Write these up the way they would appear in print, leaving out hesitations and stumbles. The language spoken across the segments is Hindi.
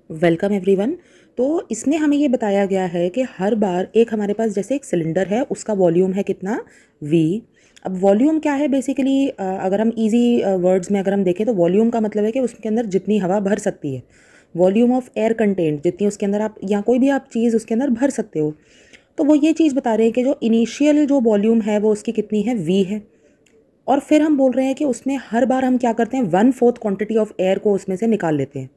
Welcome everyone. तो इसमें हमें ये बताया गया है कि हर बार एक हमारे पास जैसे एक सिलेंडर है, उसका वॉल्यूम है कितना V। अब वॉल्यूम क्या है बेसिकली, अगर हम इजी वर्ड्स में अगर हम देखें तो वॉल्यूम का मतलब है कि उसके अंदर जितनी हवा भर सकती है, वॉल्यूम ऑफ एयर कंटेंट, जितनी उसके अंदर आप या कोई भी आप चीज़ उसके अंदर भर सकते हो। तो वो ये चीज़ बता रहे हैं कि जो इनिशियल जो वॉल्यूम है वो उसकी कितनी है, V है। और फिर हम बोल रहे हैं कि उसमें हर बार हम क्या करते हैं, 1/4 क्वांटिटी ऑफ एयर को उसमें से निकाल लेते हैं।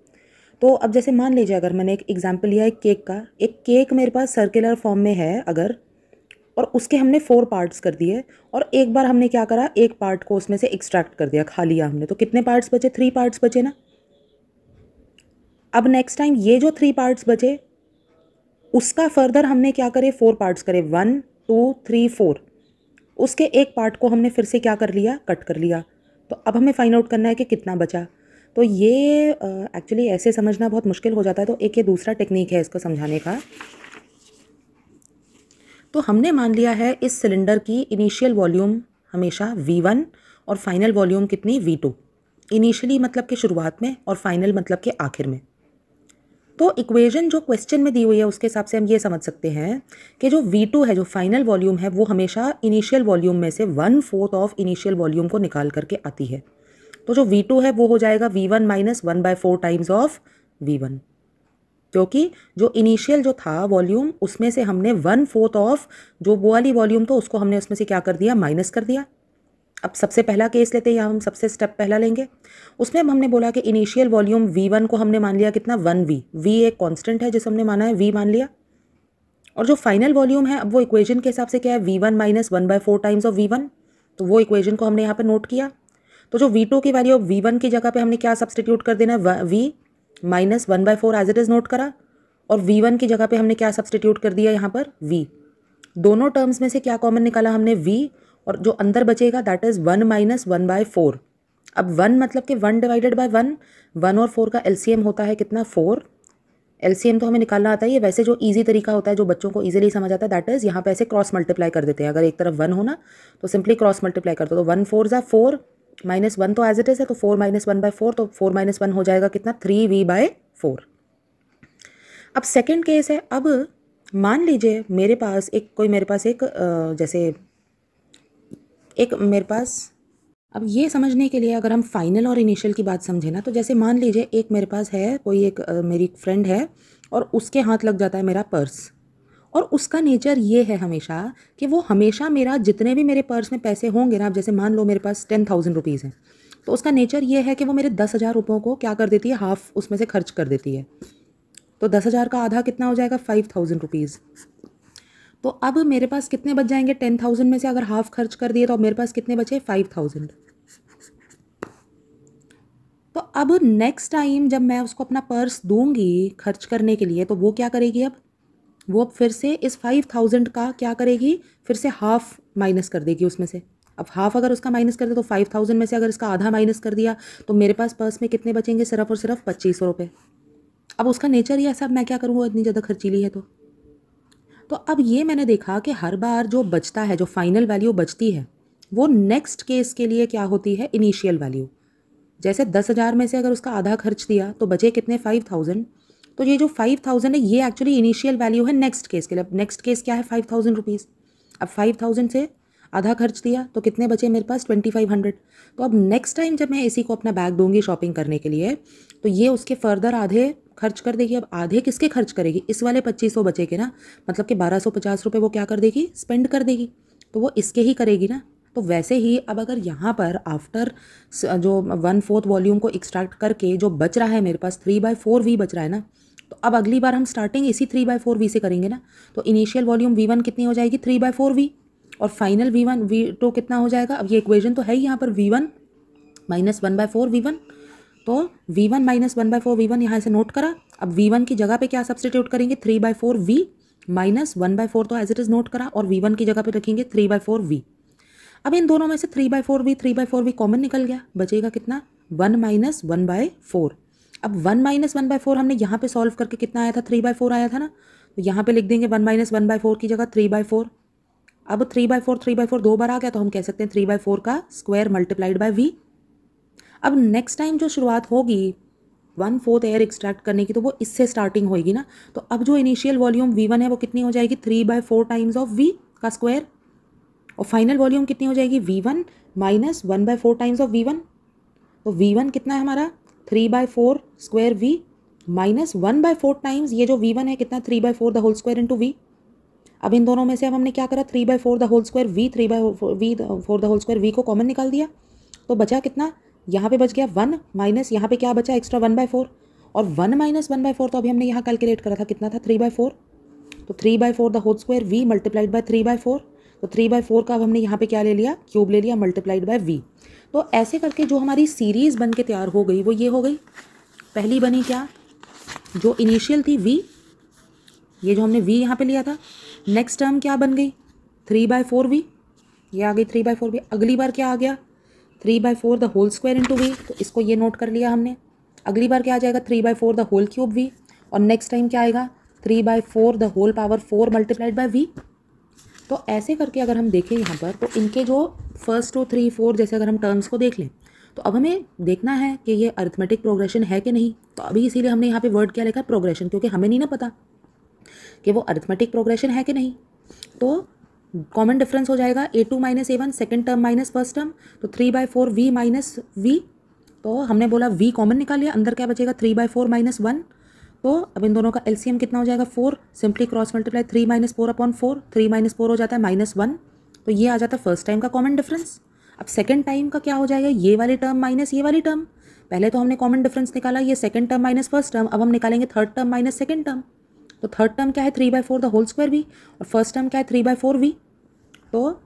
तो अब जैसे मान लीजिए, अगर मैंने एक एग्जांपल लिया एक केक का, एक केक मेरे पास सर्कुलर फॉर्म में है अगर, और उसके हमने 4 पार्ट्स कर दिए, और एक बार हमने क्या करा, एक पार्ट को उसमें से एक्सट्रैक्ट कर दिया, खा लिया हमने, तो कितने पार्ट्स बचे, 3 पार्ट्स बचे ना। अब नेक्स्ट टाइम ये जो 3 पार्ट्स बचे उसका फर्दर हमने क्या करे, 4 पार्ट्स करे, 1 2 3 4। उसके एक पार्ट को हमने फिर से क्या कर लिया, कट कर लिया। तो अब हमें फाइंड आउट करना है कि कितना बचा। तो ये एक्चुअली ऐसे समझना बहुत मुश्किल हो जाता है, तो एक ये दूसरा टेक्निक है इसको समझाने का। तो हमने मान लिया है इस सिलेंडर की इनिशियल वॉल्यूम हमेशा V1 और फाइनल वॉल्यूम कितनी, V2। इनिशियली मतलब कि शुरुआत में, और फाइनल मतलब कि आखिर में। तो इक्वेशन जो क्वेश्चन में दी हुई है उसके हिसाब से हम ये समझ सकते हैं कि जो V2 है, जो फाइनल वॉल्यूम है, वो हमेशा इनिशियल वॉल्यूम में से 1/4 ऑफ इनिशियल वॉल्यूम को निकाल करके आती है। तो जो V2 है वो हो जाएगा V1 minus 1/4 times of V1, क्योंकि जो इनिशियल जो था वॉल्यूम उसमें से हमने 1/4 ऑफ जो वो वाली वॉल्यूम तो उसको हमने उसमें से क्या कर दिया, माइनस कर दिया। अब सबसे पहला केस लेते हैं, यहाँ हम सबसे स्टेप पहला लेंगे। उसमें हमने बोला कि इनिशियल वॉल्यूम V1 को हमने मान लिया कितना, 1V। V एक कांस्टेंट है जिसे हमने माना है, V मान लिया। और जो फाइनल वॉल्यूम है, अब वो इक्वेशन के हिसाब से क्या है, V1 minus 1/4 times of V1। तो वो इक्वेशन को हमने यहाँ पे नोट किया। तो जो V2 की वैल्यू V1 की जगह पे हमने क्या सब्सटीट्यूट कर देना है, V minus 1/4 as it is note करा। और V1 की जगह पे हमने क्या सब्सटीट्यूट कर दिया यहाँ पर, V। दोनों टर्म्स में से क्या कॉमन निकाला हमने, V। और जो अंदर बचेगा दैट इज़ 1 माइनस 1/4। अब 1 मतलब कि 1 डिवाइडेड बाय 1। 1 और 4 का एलसीएम होता है कितना, 4। एलसीएम तो हमें निकालना आता है, ये वैसे जो इजी तरीका होता है जो बच्चों को इजीली समझ आता है, दैट इज़ यहाँ पे ऐसे क्रॉस मल्टीप्लाई कर देते हैं। अगर एक तरफ 1 होना तो सिंपली क्रॉस मल्टीप्लाई कर दो, तो 1 4 ज़ा 4 माइनस 1 तो एज इट इज़ है, तो 4 माइनस 1/4, तो 4 माइनस 1 हो जाएगा कितना, 3V/4। अब सेकेंड केस है। अब मान लीजिए मेरे पास एक जैसे एक मेरे पास, अब ये समझने के लिए अगर हम फाइनल और इनिशियल की बात समझें ना, तो जैसे मान लीजिए एक मेरे पास है कोई एक मेरी फ्रेंड है, और उसके हाथ लग जाता है मेरा पर्स। और उसका नेचर ये है हमेशा कि वो हमेशा मेरा जितने भी मेरे पर्स में पैसे होंगे ना, अब जैसे मान लो मेरे पास 10,000 रुपीज़ हैं, तो उसका नेचर ये है कि वो मेरे 10,000 रुपयों को क्या कर देती है, हाफ उसमें से खर्च कर देती है। तो 10,000 का आधा कितना हो जाएगा, 5,000 रुपीज़। तो अब मेरे पास कितने बच जाएंगे, 10,000 में से अगर हाफ खर्च कर दिए तो अब मेरे पास कितने बचे, 5,000। तो अब नेक्स्ट टाइम जब मैं उसको अपना पर्स दूंगी खर्च करने के लिए, तो वो क्या करेगी, अब वो फिर से इस 5,000 का क्या करेगी, फिर से हाफ माइनस कर देगी उसमें से। अब हाफ अगर उसका माइनस कर दे तो 5,000 में से अगर इसका आधा माइनस कर दिया तो मेरे पास पर्स में कितने बचेंगे, सिर्फ और सिर्फ 2,500 रुपये। अब उसका नेचर ही ऐसा, अब मैं क्या करूँगा, इतनी ज़्यादा खर्चीली है तो अब ये मैंने देखा कि हर बार जो बचता है, जो फाइनल वैल्यू बचती है, वो नेक्स्ट केस के लिए क्या होती है, इनिशियल वैल्यू। जैसे 10,000 में से अगर उसका आधा खर्च दिया तो बचे कितने, 5,000। तो ये जो 5,000 है ये एक्चुअली इनिशियल वैल्यू है नेक्स्ट केस के लिए। अब नेक्स्ट केस क्या है, 5,000 रुपीज़। अब 5,000 से आधा खर्च दिया तो कितने बचे मेरे पास, 2,500। तो अब नेक्स्ट टाइम जब मैं इसी को अपना बैग दूंगी शॉपिंग करने के लिए, तो ये उसके फर्दर आधे खर्च कर देगी। अब आधे किसके खर्च करेगी, इस वाले 2,500 बचेगे ना, मतलब कि 1,250 रुपये वो क्या कर देगी, स्पेंड कर देगी। तो वो इसके ही करेगी ना। तो वैसे ही अब अगर यहाँ पर आफ्टर जो 1/4 वॉल्यूम को एक्सट्रैक्ट करके जो बच रहा है मेरे पास, 3/4V बच रहा है ना, तो अब अगली बार हम स्टार्टिंग इसी 3/4V से करेंगे ना। तो इनिशियल वॉल्यूम V1 कितनी हो जाएगी, 3/4V। और फाइनल V2 कितना हो जाएगा, अब ये इक्वेशन तो है ही यहाँ पर, V1 माइनस 1/4V1। तो V1 माइनस 1/4V1 यहाँ से नोट करा। अब V1 की जगह पे क्या सब्सटीट्यूट करेंगे, 3/4V माइनस 1/4 तो एज इट इज़ नोट करा, और V1 की जगह पे रखेंगे 3/4V। अब इन दोनों में से 3/4V कॉमन निकल गया, बचेगा कितना, 1 माइनस 1/4। अब 1 माइनस 1/4 हमने यहाँ पे सॉल्व करके कितना आया था, 3/4 आया था ना। तो यहाँ पे लिख देंगे 1 माइनस 1/4 की जगह 3/4। अब 3/4 दो बार आ गया तो हम कह सकते हैं 3/4 का स्क्वायर मल्टीप्लाइड बाय V। अब नेक्स्ट टाइम जो शुरुआत होगी 1/4 एयर एक्सट्रैक्ट करने की, तो वो इससे स्टार्टिंग होएगी ना। तो अब जो इनिशियल वॉल्यूम V1 है वो कितनी हो जाएगी 3/4 टाइम्स ऑफ V का स्क्वायर, और फाइनल वॉल्यूम कितनी हो जाएगी V1 minus 1/4 times of V1। तो V1 कितना है हमारा 3/4 स्क्वायर V माइनस 1/4 टाइम्स ये जो V1 है कितना 3/4 the whole square into V। अब इन दोनों में से अब हमने क्या करा 3/4 the whole square V 3/4 the whole square V को कॉमन निकाल दिया, तो बचा कितना, यहाँ पे बच गया 1 माइनस यहाँ पे क्या बचा एक्स्ट्रा 1/4, और 1 माइनस 1/4 तो अभी हमने यहाँ कैलकुलेट करा था कितना था 3/4, तो 3/4 the whole square V multiplied by 3/4, तो 3/4 का अब हमने यहाँ पे क्या ले लिया क्यूब ले लिया मल्टीप्लाइड बाय V। तो ऐसे करके जो हमारी सीरीज़ बन के तैयार हो गई वो ये हो गई। पहली बनी क्या, जो इनिशियल थी V, ये जो हमने V यहाँ पे लिया था, नेक्स्ट टर्म क्या बन गई 3/4V, ये आ गई 3/4V। अगली बार क्या आ गया 3/4 the whole square into V, तो इसको ये नोट कर लिया हमने। अगली बार क्या आ जाएगा 3/4 द होल क्यूब V, और नेक्स्ट टाइम क्या आएगा 3/4 the whole power 4 multiplied by V। तो ऐसे करके अगर हम देखें यहाँ पर, तो इनके जो 1, 2, 3, 4 जैसे अगर हम टर्म्स को देख लें, तो अब हमें देखना है कि ये अरिथमेटिक प्रोग्रेशन है कि नहीं। तो अभी इसीलिए हमने यहाँ पे वर्ड क्या लिखा है प्रोग्रेशन, क्योंकि हमें नहीं ना पता कि वो अरिथमेटिक प्रोग्रेशन है कि नहीं। तो कॉमन डिफरेंस हो जाएगा A2 minus A1 second term minus first term, तो 3/4 V माइनस V, तो हमने बोला V कॉमन निकाल लिया, अंदर क्या बचेगा 3/4 माइनस 1। तो अब इन दोनों का LCM कितना हो जाएगा 4, simply cross multiply 3 minus 4/4, 3 minus 4 हो जाता है -1, तो ये आ जाता है फर्स्ट टाइम का कॉमन डिफरेंस। अब सेकेंड टाइम का क्या हो जाएगा, ये वाली टर्म माइनस ये वाली टर्म। पहले तो हमने कॉमन डिफरेंस निकाला ये second term minus first term, अब हम निकालेंगे third term minus second term. तो थर्ड टर्म क्या है 3/4 द होल स्क्वायर V, और फर्स्ट टर्म क्या है 3/4 V। तो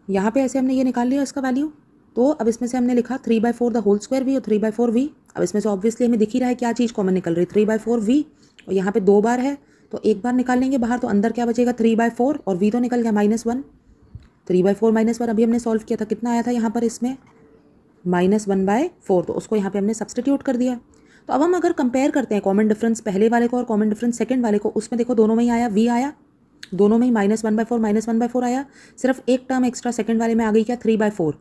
यहाँ पे ऐसे हमने ये निकाल लिया इसका वैल्यू। तो अब इसमें से हमने लिखा 3/4 द होल स्क्वायर V और 3/4 V। अब इसमें से ऑब्वियसली हमें दिख ही रहा है क्या चीज़ कॉमन निकल रही है 3/4 V, और यहाँ पे 2 बार है तो एक बार निकाल लेंगे बाहर, तो अंदर क्या बचेगा 3/4, और V तो निकल गया -1। 3/4 -1 अभी हमने सॉल्व किया था, कितना आया था यहाँ पर इसमें -1/4, तो उसको यहाँ पे हमने सब्सटीट्यूट कर दिया। तो अब हम अगर कंपेयर करते हैं कॉमन डिफरेंस पहले वाले को और कॉमन डिफरेंस सेकंड वाले को, उसमें देखो दोनों में ही आया V आया, दोनों में ही -1/4 आया, सिर्फ एक टर्म एक्स्ट्रा सेकंड वाले में आ गई क्या 3/4।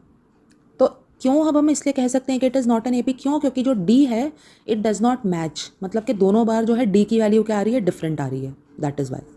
तो क्यों अब हम इसलिए कह सकते हैं कि it is not an AP, क्यों, क्योंकि जो D है इट डज़ नॉट मैच, मतलब कि दोनों बार जो है D की वैल्यू क्या आ रही है डिफरेंट आ रही है, दैट इज़ वाई।